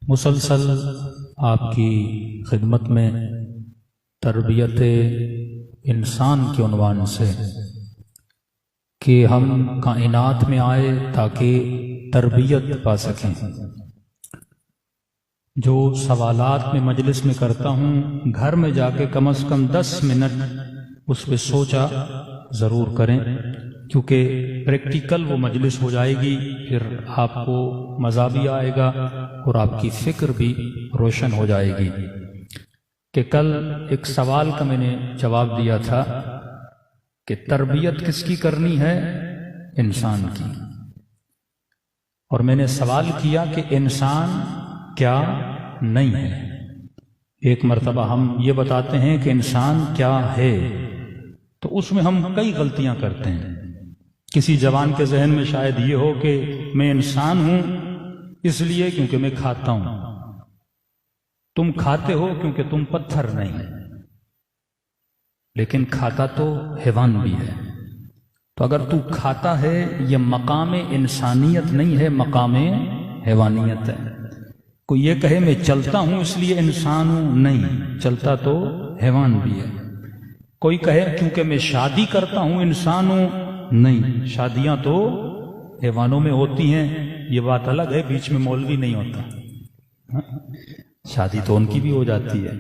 مسلسل آپ کی خدمت میں تربیت انسان کے عنوان سے کہ ہم کائنات میں آئے تاکہ تربیت پا سکیں، جو سوالات میں مجلس میں کرتا ہوں گھر میں جا کے کم از کم 10 منٹ اس پہ سوچا ضرور کریں، کیونکہ پریکٹیکل وہ مجلس ہو جائے گی، پھر آپ کو مزہ بھی آئے گا اور آپ کی فکر بھی روشن ہو جائے گی۔ کہ کل ایک سوال کا میں نے جواب دیا تھا کہ تربیت کس کی کرنی ہے؟ انسان کی۔ اور میں نے سوال کیا کہ انسان کیا نہیں ہے۔ ایک مرتبہ ہم یہ بتاتے ہیں کہ انسان کیا ہے، تو اس میں ہم کئی غلطیاں کرتے ہیں۔ کسی جوان کے ذہن میں شاید یہ ہو کہ میں انسان ہوں اس لیے کیونکہ میں کھاتا ہوں۔ تم کھاتے ہو کیونکہ تم پتھر نہیں، لیکن کھاتا تو حیوان بھی ہے۔ تو اگر تو کھاتا ہے یہ مقام انسانیت نہیں ہے، مقام حیوانیت ہے۔ کوئی یہ کہے میں چلتا ہوں اس لیے انسان ہوں، نہیں، چلتا تو حیوان بھی ہے۔ کوئی کہے کیونکہ میں شادی کرتا ہوں انسان ہوں، نہیں، شادیاں تو حیوانوں میں ہوتی ہیں، یہ بات الگ ہے، بیچ میں مولوی نہیں ہوتا، شادی تو ان کی بھی ہو جاتی ہے۔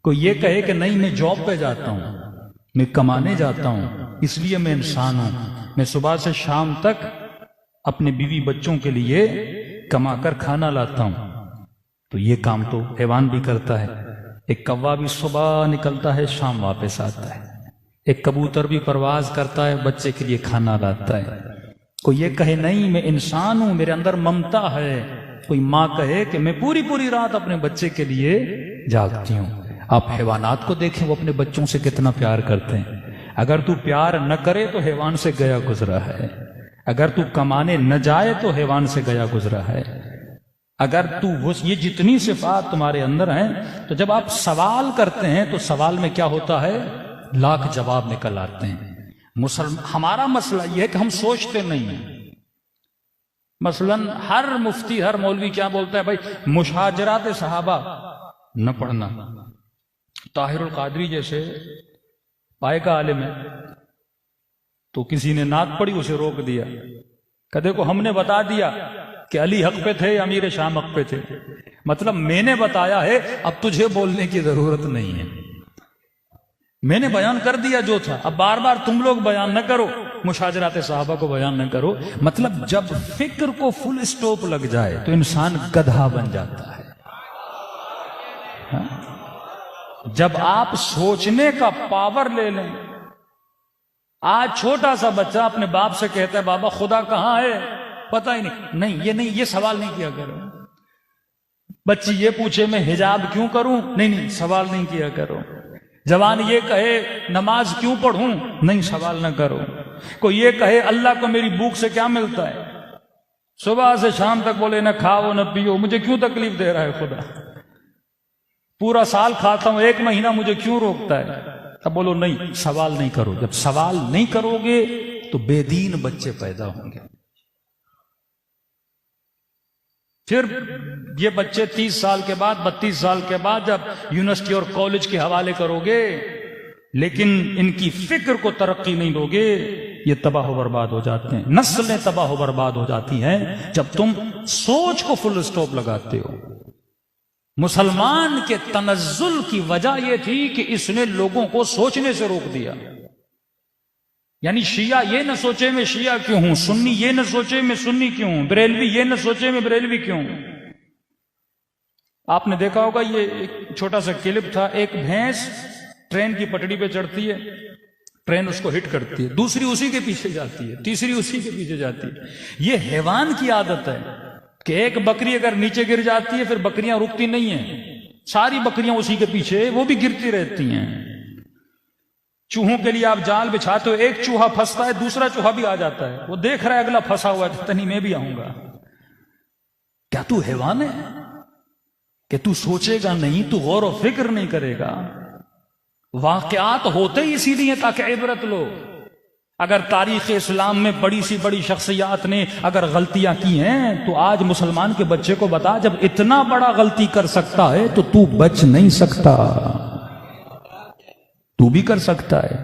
کوئی یہ کہے کہ نہیں میں جاب پہ جاتا ہوں، میں کمانے جاتا ہوں اس لیے میں انسان ہوں، میں صبح سے شام تک اپنے بیوی بچوں کے لیے کما کر کھانا لاتا ہوں، تو یہ کام تو حیوان بھی کرتا ہے۔ ایک کوا بھی صبح نکلتا ہے شام واپس آتا ہے، ایک کبوتر بھی پرواز کرتا ہے بچے کے لیے کھانا لاتا ہے۔ کوئی یہ کہے نہیں میں انسان ہوں، میرے اندر ممتا ہے۔ کوئی ماں کہے کہ میں پوری رات اپنے بچے کے لیے جاگتی ہوں۔ آپ حیوانات کو دیکھیں، وہ اپنے بچوں سے کتنا پیار کرتے ہیں۔ اگر تو پیار نہ کرے تو حیوان سے گیا گزرا ہے، اگر تو کمانے نہ جائے تو حیوان سے گیا گزرا ہے۔ اگر تو یہ جتنی صفات تمہارے اندر ہیں، تو جب آپ سوال کرتے ہیں تو سوال میں کیا ہوتا ہے؟ لاکھ جواب نکل آتے ہیں۔ ہمارا مسئلہ یہ ہے کہ ہم سوچتے نہیں ہیں۔ مثلا ہر مفتی ہر مولوی کیا بولتا ہے؟ بھائی مشاجرات صحابہ نہ پڑھنا۔ طاہر القادری جیسے پائے کا عالم ہے، تو کسی نے نعت پڑھی، اسے روک دیا کہ دیکھو ہم نے بتا دیا کہ علی حق پہ تھے، امیر شام حق پہ تھے، مطلب میں نے بتایا ہے، اب تجھے بولنے کی ضرورت نہیں ہے، میں نے بیان کر دیا جو تھا، اب بار بار تم لوگ بیان نہ کرو، مشاجرات صحابہ کو بیان نہ کرو۔ مطلب جب فکر کو فل اسٹاپ لگ جائے تو انسان گدھا بن جاتا ہے۔ جب آپ سوچنے کا پاور لے لیں، آج چھوٹا سا بچہ اپنے باپ سے کہتا ہے بابا خدا کہاں ہے؟ پتہ ہی نہیں، یہ سوال نہیں کیا کرو۔ بچی یہ پوچھے میں حجاب کیوں کروں؟ نہیں، سوال نہیں کیا کرو۔ جوان یہ کہے نماز کیوں پڑھوں؟ نہیں، سوال نہ کرو۔ کوئی یہ کہے اللہ کو میری بھوک سے کیا ملتا ہے؟ صبح سے شام تک بولے نہ کھاؤ نہ پیو، مجھے کیوں تکلیف دے رہا ہے خدا؟ پورا سال کھاتا ہوں، 1 مہینہ مجھے کیوں روکتا ہے؟ اب بولو نہیں، سوال نہیں کرو۔ جب سوال نہیں کرو گے تو بے دین بچے پیدا ہوں گے۔ پھر یہ بچے 30 سال کے بعد 32 سال کے بعد جب یونیورسٹی اور کالج کے حوالے کرو گے، لیکن ان کی فکر کو ترقی نہیں دو گے، یہ تباہ و برباد ہو جاتے ہیں۔ نسلیں تباہ و برباد ہو جاتی ہیں جب تم سوچ کو فل اسٹاپ لگاتے ہو۔ مسلمان کے تنزل کی وجہ یہ تھی کہ اس نے لوگوں کو سوچنے سے روک دیا۔ یعنی شیعہ یہ نہ سوچے میں شیعہ کیوں ہوں، سنی یہ نہ سوچے میں سنی کیوں ہوں، بریلوی یہ نہ سوچے میں بریلوی کیوں ہوں۔ آپ نے دیکھا ہوگا، یہ ایک چھوٹا سا کلپ تھا، ایک بھینس ٹرین کی پٹڑی پہ چڑھتی ہے، ٹرین اس کو ہٹ کرتی ہے، دوسری اسی کے پیچھے جاتی ہے، تیسری اسی کے پیچھے جاتی ہے۔ یہ حیوان کی عادت ہے کہ ایک بکری اگر نیچے گر جاتی ہے پھر بکریاں رکتی نہیں ہیں، ساری بکریاں اسی کے پیچھے، وہ بھی گرتی رہتی ہیں۔ چوہوں کے لیے آپ جال بچھاتے ہو، ایک چوہا پھنستا ہے دوسرا چوہا بھی آ جاتا ہے، وہ دیکھ رہا ہے اگلا پھنسا ہوا ہے، کہتا نہیں میں بھی آؤں گا۔ کیا تو حیوان ہے کہ تو سوچے گا نہیں، تو غور و فکر نہیں کرے گا؟ واقعات ہوتے ہی اسی لیے تاکہ عبرت لو۔ اگر تاریخ اسلام میں بڑی سی بڑی شخصیات نے اگر غلطیاں کی ہیں تو آج مسلمان کے بچے کو بتا، جب اتنا بڑا غلطی کر سکتا ہے تو تو بچ نہیں سکتا، تو بھی کر سکتا ہے۔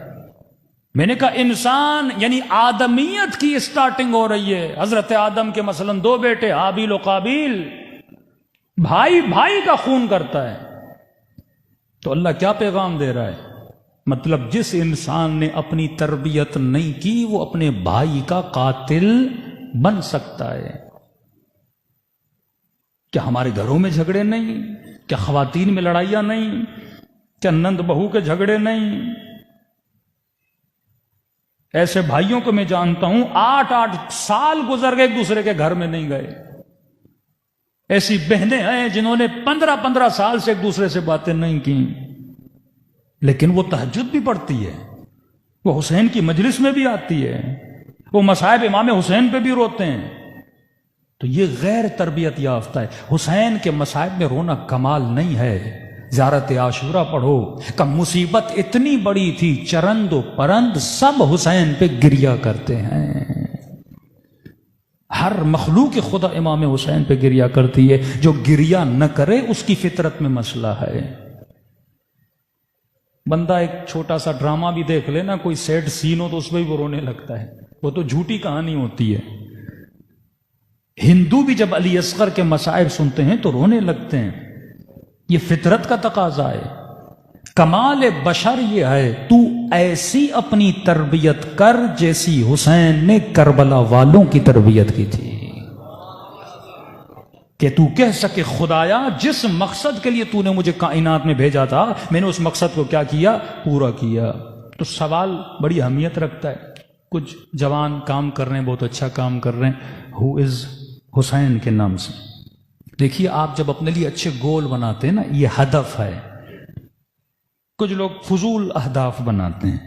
میں نے کہا انسان یعنی آدمیت کی اسٹارٹنگ ہو رہی ہے۔ حضرت آدم کے مثلا 2 بیٹے حابیل و قابیل، بھائی بھائی کا خون کرتا ہے، تو اللہ کیا پیغام دے رہا ہے؟ مطلب جس انسان نے اپنی تربیت نہیں کی وہ اپنے بھائی کا قاتل بن سکتا ہے۔ کیا ہمارے گھروں میں جھگڑے نہیں؟ کیا خواتین میں لڑائیاں نہیں؟ کیا نند بہو کے جھگڑے نہیں؟ ایسے بھائیوں کو میں جانتا ہوں 8 سال گزر گئے ایک دوسرے کے گھر میں نہیں گئے۔ ایسی بہنیں ہیں جنہوں نے 15 سال سے ایک دوسرے سے باتیں نہیں کی، لیکن وہ تہجد بھی پڑھتی ہے، وہ حسین کی مجلس میں بھی آتی ہے، وہ مصائب امام حسین پہ بھی روتے ہیں۔ تو یہ غیر تربیت یافتہ ہے۔ حسین کے مصائب میں رونا کمال نہیں ہے۔ زیارت عاشورہ پڑھو کہ مصیبت اتنی بڑی تھی، چرند و پرند سب حسین پہ گریا کرتے ہیں۔ ہر مخلوق خدا امام حسین پہ گریا کرتی ہے، جو گریا نہ کرے اس کی فطرت میں مسئلہ ہے۔ بندہ ایک چھوٹا سا ڈرامہ بھی دیکھ لے نا، کوئی سیڈ سین ہو تو اس میں بھی وہ رونے لگتا ہے، وہ تو جھوٹی کہانی ہوتی ہے۔ ہندو بھی جب علی اصغر کے مصائب سنتے ہیں تو رونے لگتے ہیں، یہ فطرت کا تقاضا ہے۔ کمال بشر یہ ہے تو ایسی اپنی تربیت کر جیسی حسین نے کربلا والوں کی تربیت کی تھی، کہ تو کہہ سکے خدایا جس مقصد کے لیے تو نے مجھے کائنات میں بھیجا تھا میں نے اس مقصد کو کیا کیا؟ پورا کیا۔ تو سوال بڑی اہمیت رکھتا ہے۔ کچھ جوان کام کر رہے ہیں، بہت اچھا کام کر رہے ہیں، ہو از حسین کے نام سے۔ دیکھیے آپ جب اپنے لیے اچھے گول بناتے ہیں نا، یہ ہدف ہے۔ کچھ لوگ فضول اہداف بناتے ہیں۔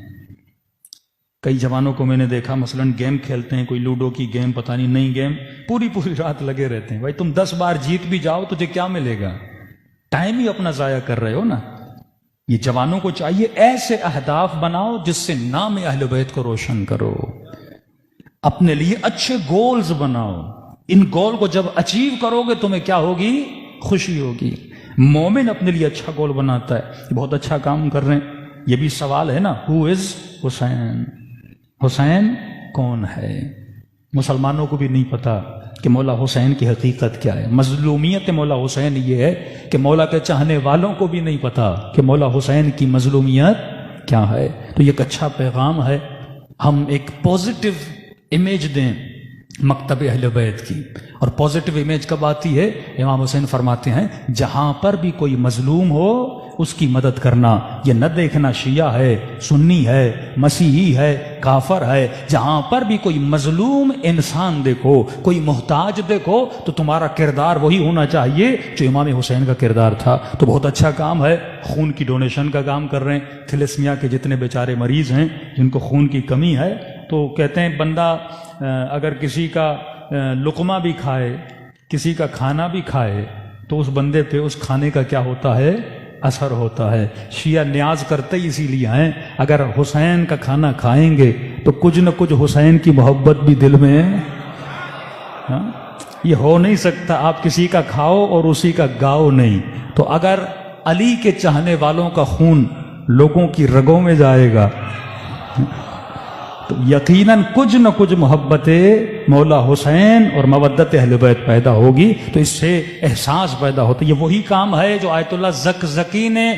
کئی جوانوں کو میں نے دیکھا مثلا گیم کھیلتے ہیں، کوئی لوڈو کی گیم، پتہ نہیں نئی گیم، پوری رات لگے رہتے ہیں۔ بھائی تم 10 بار جیت بھی جاؤ تجھے کیا ملے گا؟ ٹائم ہی اپنا ضائع کر رہے ہو نا۔ یہ جوانوں کو چاہیے ایسے اہداف بناؤ جس سے نام اہل بیت کو روشن کرو، اپنے لیے اچھے گولز بناؤ۔ ان گول کو جب اچیو کرو گے تمہیں کیا ہوگی؟ خوشی ہوگی۔ مومن اپنے لیے اچھا گول بناتا ہے۔ بہت اچھا کام کر رہے ہیں، یہ بھی سوال ہے نا، ہو از حسین؟ حسین کون ہے؟ مسلمانوں کو بھی نہیں پتا کہ مولا حسین کی حقیقت کیا ہے۔ مظلومیت مولا حسین یہ ہے کہ مولا کے چاہنے والوں کو بھی نہیں پتا کہ مولا حسین کی مظلومیت کیا ہے۔ تو یہ ایک اچھا پیغام ہے، ہم ایک پازیٹیو امیج دیں مکتب اہل بیت کی۔ اور پازیٹیو امیج کب آتی ہے؟ امام حسین فرماتے ہیں جہاں پر بھی کوئی مظلوم ہو اس کی مدد کرنا، یہ نہ دیکھنا شیعہ ہے، سنی ہے، مسیحی ہے، کافر ہے۔ جہاں پر بھی کوئی مظلوم انسان دیکھو، کوئی محتاج دیکھو تو تمہارا کردار وہی ہونا چاہیے جو امام حسین کا کردار تھا۔ تو بہت اچھا کام ہے، خون کی ڈونیشن کا کام کر رہے ہیں۔ تھیلیسیمیا کے جتنے بیچارے مریض ہیں جن کو خون کی کمی ہے، تو کہتے ہیں بندہ اگر کسی کا لقمہ بھی کھائے، کسی کا کھانا بھی کھائے، تو اس بندے پہ اس کھانے کا کیا ہوتا ہے؟ اثر ہوتا ہے۔ شیعہ نیاز کرتے ہی اسی لیے ہیں، اگر حسین کا کھانا کھائیں گے تو کچھ نہ کچھ حسین کی محبت بھی دل میں ہے۔ ہاں؟ یہ ہو نہیں سکتا آپ کسی کا کھاؤ اور اسی کا گاؤ نہیں۔ تو اگر علی کے چاہنے والوں کا خون لوگوں کی رگوں میں جائے گا تو یقیناً کچھ نہ کچھ محبت مولا حسین اور مودت اہل بیت پیدا ہوگی، تو اس سے احساس پیدا ہوتا ہے۔ یہ وہی کام ہے جو آیت اللہ زکزکی نے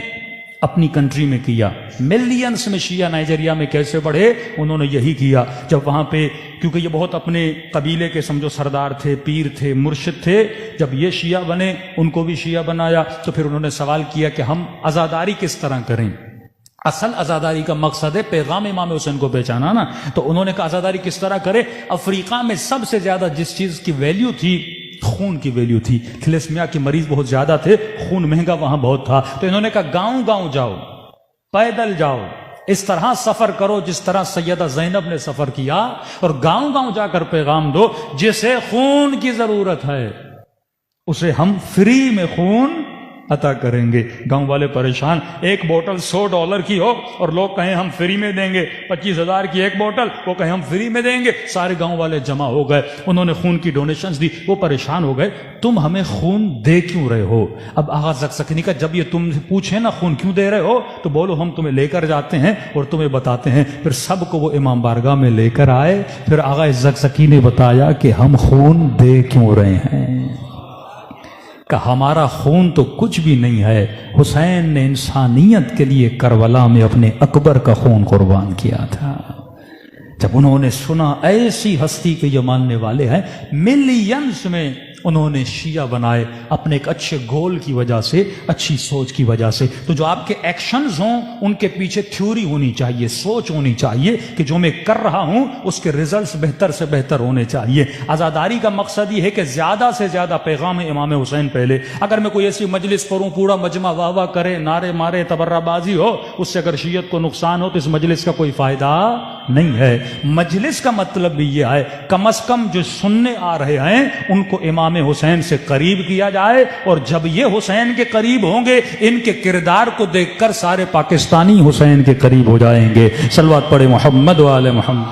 اپنی کنٹری میں کیا۔ ملینز میں شیعہ نائجیریا میں کیسے بڑھے، انہوں نے یہی کیا۔ جب وہاں پہ کیونکہ یہ بہت اپنے قبیلے کے سمجھو سردار تھے، پیر تھے، مرشد تھے، جب یہ شیعہ بنے ان کو بھی شیعہ بنایا، تو پھر انہوں نے سوال کیا کہ ہم عزاداری کس طرح کریں۔ اصل عزاداری کا مقصد ہے پیغام امام حسین کو پہچانا نا، تو انہوں نے کہا عزاداری کس طرح کرے؟ افریقہ میں سب سے زیادہ جس چیز کی ویلیو تھی، خون کی ویلیو تھی۔ تھیلیسیمیا کے مریض بہت زیادہ تھے، خون مہنگا وہاں بہت تھا، تو انہوں نے کہا گاؤں گاؤں جاؤ، پیدل جاؤ، اس طرح سفر کرو جس طرح سیدہ زینب نے سفر کیا، اور گاؤں گاؤں جا کر پیغام دو جسے خون کی ضرورت ہے اسے ہم فری میں خون عطا کریں گے۔ گاؤں والے پریشان، ایک بوتل $100 کی ہو اور لوگ کہیں ہم فری میں دیں گے، 25,000 کی ایک بوتل، وہ کہیں ہم فری میں دیں گے۔ سارے گاؤں والے جمع ہو گئے، انہوں نے خون کی ڈونیشنز دی، وہ پریشان ہو گئے، تم ہمیں خون دے کیوں رہے ہو؟ اب آغا زکزکی نے کہا جب یہ تم سے پوچھیں نا خون کیوں دے رہے ہو تو بولو ہم تمہیں لے کر جاتے ہیں اور تمہیں بتاتے ہیں۔ پھر سب کو وہ امام بارگاہ میں لے کر آئے، پھر آغا زکزکی نے بتایا کہ ہم خون دے کیوں رہے ہیں۔ کہ ہمارا خون تو کچھ بھی نہیں ہے، حسین نے انسانیت کے لیے کربلا میں اپنے اکبر کا خون قربان کیا تھا۔ جب انہوں نے سنا ایسی ہستی کے یہ ماننے والے ہیں، ملینز میں انہوں نے شیعہ بنائے اپنے ایک اچھے گول کی وجہ سے، اچھی سوچ کی وجہ سے۔ تو جو آپ کے ایکشنز ہوں ان کے پیچھے تھیوری ہونی چاہیے، سوچ ہونی چاہیے کہ جو میں کر رہا ہوں اس کے ریزلٹس بہتر سے بہتر ہونے چاہیے۔ عزاداری کا مقصد یہ ہے کہ زیادہ سے زیادہ پیغام امام حسین پہلے۔ اگر میں کوئی ایسی مجلس کروں پورا مجمع واہ واہ کرے، نعرے مارے، تبرہ بازی ہو، اس سے اگر شیعت کو نقصان ہو تو اس مجلس کا کوئی فائدہ نہیں ہے۔ مجلس کا مطلب بھی یہ ہے کم از کم جو سننے آ رہے ہیں ان کو امام حسین سے قریب کیا جائے، اور جب یہ حسین کے قریب ہوں گے ان کے کردار کو دیکھ کر سارے پاکستانی حسین کے قریب ہو جائیں گے۔ صلوات پڑھے محمد و آل محمد۔